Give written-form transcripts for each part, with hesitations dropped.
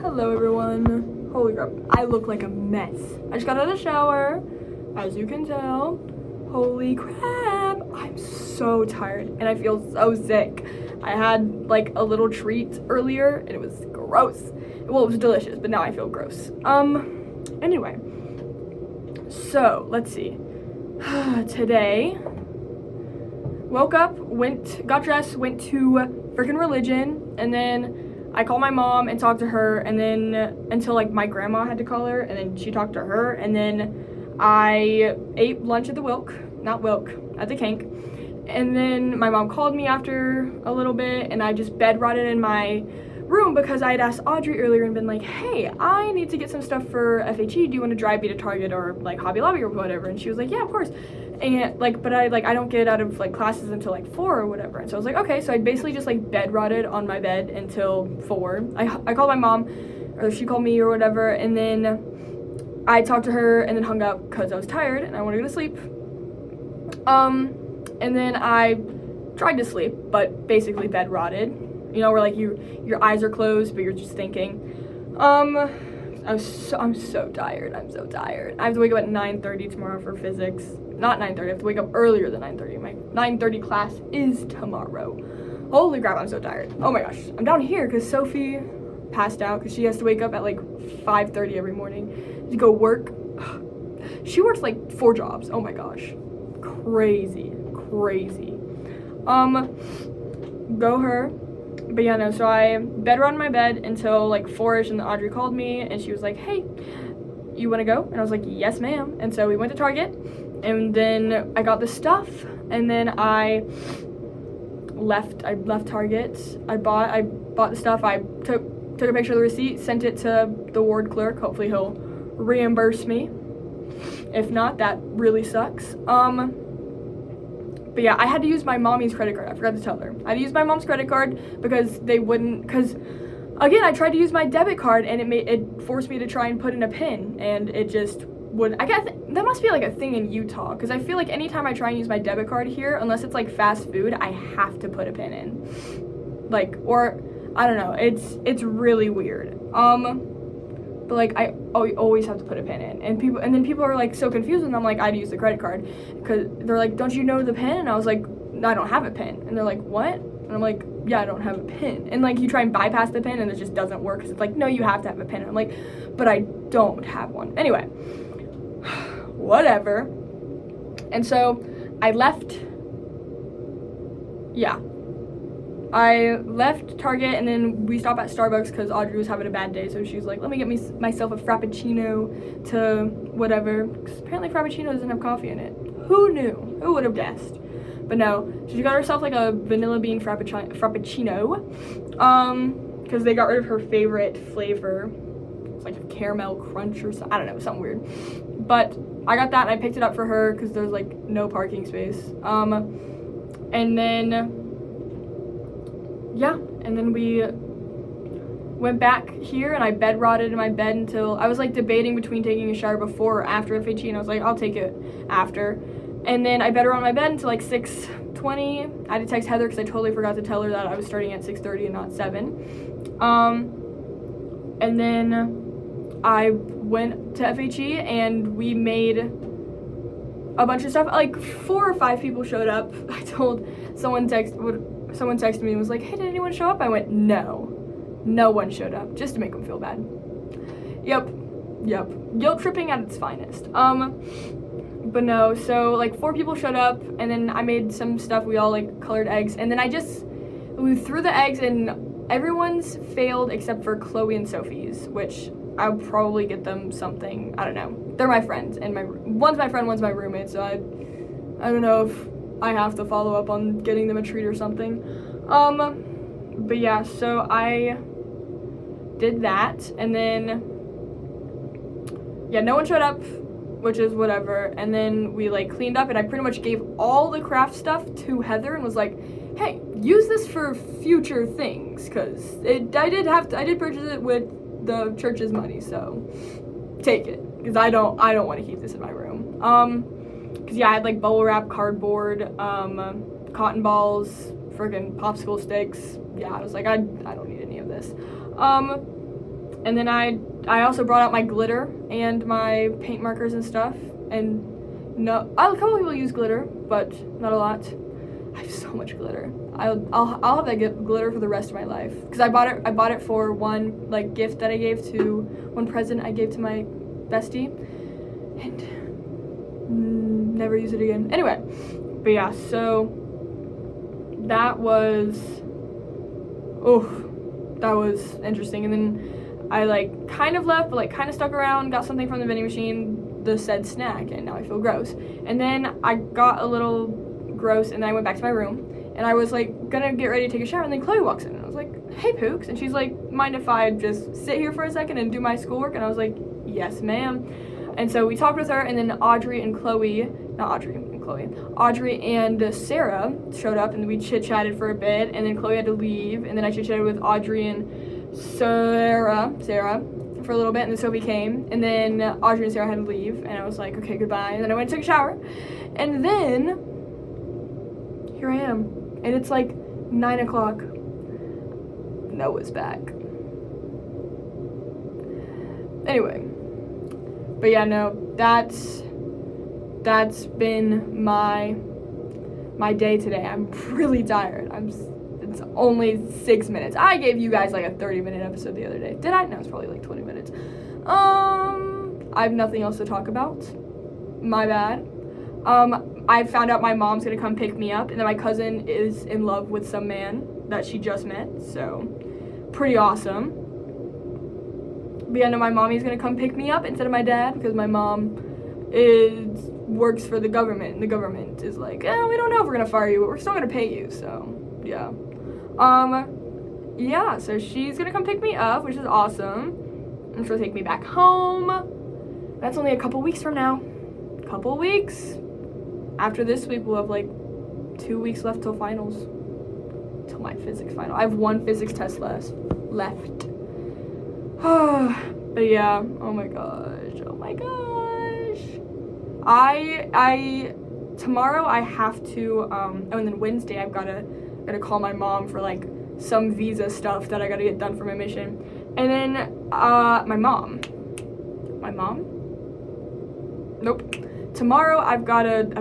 Hello everyone. Holy crap, I look like a mess. I just got out of the shower, as you can tell. Holy crap, I'm so tired and I feel so sick. I had like a little treat earlier and it was gross. Well, it was delicious, but now I feel gross. Anyway. So, let's see. Today, woke up, got dressed, went to freaking religion, and then I called my mom and talked to her, and then until like my grandma had to call her, and then she talked to her, and then I ate lunch at the at the Kank, and then my mom called me after a little bit, and I just bed rotted in my room because I had asked Audrey earlier and been like, hey, I need to get some stuff for FHE, do you want to drive me to Target or like Hobby Lobby or whatever? And she was like, yeah, of course. And like, but I don't get out of like classes until like 4 or whatever. And so I was like, okay. So I basically just like bed rotted on my bed until 4. I called my mom, or she called me or whatever, and then I talked to her and then hung up because I was tired and I wanted to go to sleep. And then I tried to sleep, but basically bed rotted. You know, where like your eyes are closed, but you're just thinking. I'm so tired. I'm so tired. I have to wake up at 9:30 tomorrow for physics. Not 9:30. I have to wake up earlier than 9:30. My 9:30 class is tomorrow. Holy crap, I'm so tired. Oh my gosh. I'm down here because Sophie passed out because she has to wake up at like 5:30 every morning to go work. She works like 4 jobs. Oh my gosh. Crazy. Go her. But yeah, no, so I bed around my bed until like 4ish, and Audrey called me and she was like, hey, you want to go? And I was like, yes ma'am. And so we went to Target, and then I got the stuff, and then I left Target. I bought the stuff. I took a picture of the receipt, sent it to the ward clerk. Hopefully he'll reimburse me. If not, that really sucks. But yeah, I had to use my mommy's credit card. I forgot to tell her. I had to use my mom's credit card because they wouldn't, because again, I tried to use my debit card and it forced me to try and put in a PIN, and it just wouldn't. I guess that must be like a thing in Utah, because I feel like anytime I try and use my debit card here, unless it's like fast food, I have to put a PIN in. Like, or I don't know, it's really weird. But like I always have to put a PIN in, and then people are like so confused, and I'm like, I'd use the credit card, because they're like, don't you know the PIN? And I was like, no, I don't have a PIN. And they're like, what? And I'm like, yeah, I don't have a PIN. And like you try and bypass the PIN and it just doesn't work, because it's like, no, you have to have a PIN. And I'm like, but I don't have one. Anyway, whatever. And so I left Target, and then we stopped at Starbucks because Audrey was having a bad day, so she was like, let me get myself a Frappuccino to whatever, because apparently Frappuccino doesn't have coffee in it. Who knew? Who would have guessed? But no, she got herself like a vanilla bean Frappuccino, because they got rid of her favorite flavor. It's like a caramel crunch or something, I don't know, something weird. But I got that and I picked it up for her because there's like no parking space. And then and then we went back here, and I bed rotted in my bed until I was like debating between taking a shower before or after FHE, and I was like, I'll take it after. And then I bed around my bed until like 6:20. I had to text Heather because I totally forgot to tell her that I was starting at 6:30 and not 7. And then I went to FHE and we made a bunch of stuff. Like 4 or 5 people showed up. I told someone texted me and was like, hey, did anyone show up? I went, no one showed up, just to make them feel bad. Yep, guilt tripping at its finest. But no, so like 4 people showed up, and then I made some stuff. We all like colored eggs, and then we threw the eggs, and everyone's failed except for Chloe and Sophie's, which I'll probably get them something. I don't know, they're my friends, and one's my friend, one's my roommate, so I don't know if I have to follow up on getting them a treat or something. But yeah, so I did that, and then no one showed up, which is whatever. And then we like cleaned up, and I pretty much gave all the craft stuff to Heather and was like, hey, use this for future things, because I did purchase it with the church's money, so take it, because I don't want to keep this in my room. Because I had like bubble wrap, cardboard, cotton balls, friggin' popsicle sticks. Yeah, I was like, I don't need any of this. And then I also brought out my glitter and my paint markers and stuff. And no, a couple people use glitter, but not a lot. I have so much glitter. I'll have that glitter for the rest of my life, because I bought it for one like gift that I gave to one present I gave to my bestie, and never use it again. Anyway, but yeah, so that was interesting. And then I like kind of left, but like kind of stuck around, got something from the vending machine, the said snack, and now I feel gross. And then I got a little gross, and then I went back to my room, and I was like gonna get ready to take a shower, and then Chloe walks in, and I was like, hey Pooks, and she's like, mind if I just sit here for a second and do my schoolwork? And I was like, yes ma'am. And so we talked with her, and then Audrey and Sarah showed up, and we chit-chatted for a bit, and then Chloe had to leave, and then I chit-chatted with Audrey and Sarah for a little bit, and then Sophie came, and then Audrey and Sarah had to leave, and I was like, okay, goodbye. And then I went and took a shower, and then here I am, and it's like 9 o'clock. Noah's back. Anyway, but yeah, no, that's been my day today. I'm really tired. It's only 6 minutes. I gave you guys like a 30-minute episode the other day. Did I? No, it's probably like 20 minutes. I have nothing else to talk about. My bad. I found out my mom's gonna come pick me up, and then my cousin is in love with some man that she just met, so pretty awesome. But yeah, no, my mommy's gonna come pick me up instead of my dad, because my mom works for the government, and the government is like, we don't know if we're gonna fire you, but we're still gonna pay you, so yeah. Yeah, so she's gonna come pick me up, which is awesome, and she'll take me back home. That's only a couple weeks from now. Couple weeks. After this week, we'll have like 2 weeks left till finals, till my physics final. I have one physics test left. But yeah, oh my gosh. Tomorrow I have to, and then Wednesday I've gotta call my mom for like some visa stuff that I gotta get done for my mission. And then, my mom? Nope. Tomorrow I've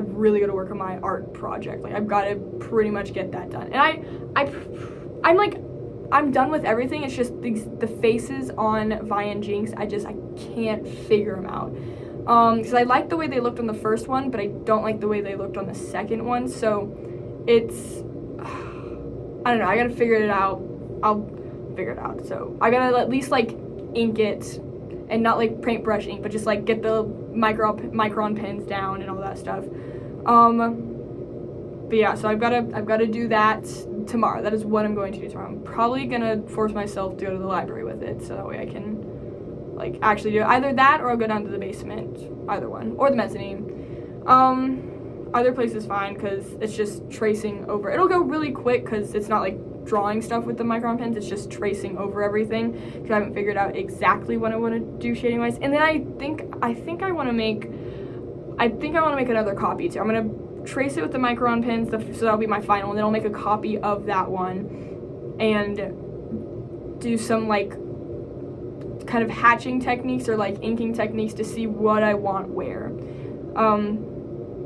really gotta work on my art project. Like, I've gotta pretty much get that done. And I'm done with everything. It's just the faces on Vi and Jinx, I can't figure them out. Because I like the way they looked on the first one, but I don't like the way they looked on the second one. So it's, I don't know, I gotta figure it out. I'll figure it out. So I gotta at least like ink it, and not like paintbrush ink, but just like get the micron pens down and all that stuff. But yeah, so I've gotta do that tomorrow. That is what I'm going to do tomorrow. I'm probably gonna force myself to go to the library with it, so that way I can like actually do either that, or I'll go down to the basement, either one, or the mezzanine. Either place is fine, because it's just tracing over. It'll go really quick, because it's not like drawing stuff with the micron pens, it's just tracing over everything, because I haven't figured out exactly what I want to do shading wise. And then I think I want to make another copy too. I'm gonna trace it with the micron pens, so that'll be my final, and then I'll make a copy of that one and do some like kind of hatching techniques or like inking techniques to see what I want where.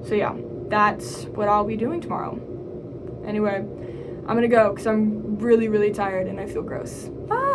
So yeah, that's what I'll be doing tomorrow. Anyway, I'm gonna go because I'm really, really tired and I feel gross. Bye!